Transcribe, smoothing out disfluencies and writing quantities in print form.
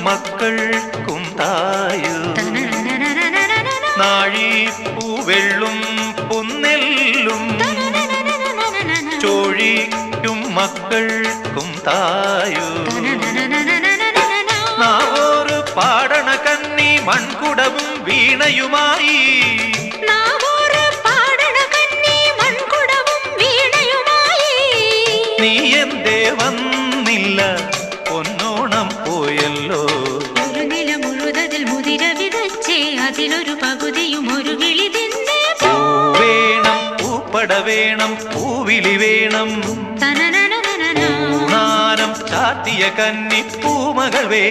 മക്കൾക്കും തായു നാഴിപ്പൂവെള്ളും പുന്നെല്ലും ചോഴിക്കും മക്കൾക്കും തായു നാവോറ് പാടണ കന്നി മൺകുടവും വീണയുമായി നീ എന്തേ വന്നില്ല പൊന്നോണം പോയല്ലോ ഒരു നില മുഴുവതിൽ മുതിര വിതച്ചേ അതിലൊരു പകുതിയും ഒരു കിളി തിന്നേ വേണം പൂപ്പട വേണം പൂവിളി വേണം പൂനാനം ചാത്തിയ കന്നി പൂമകൾ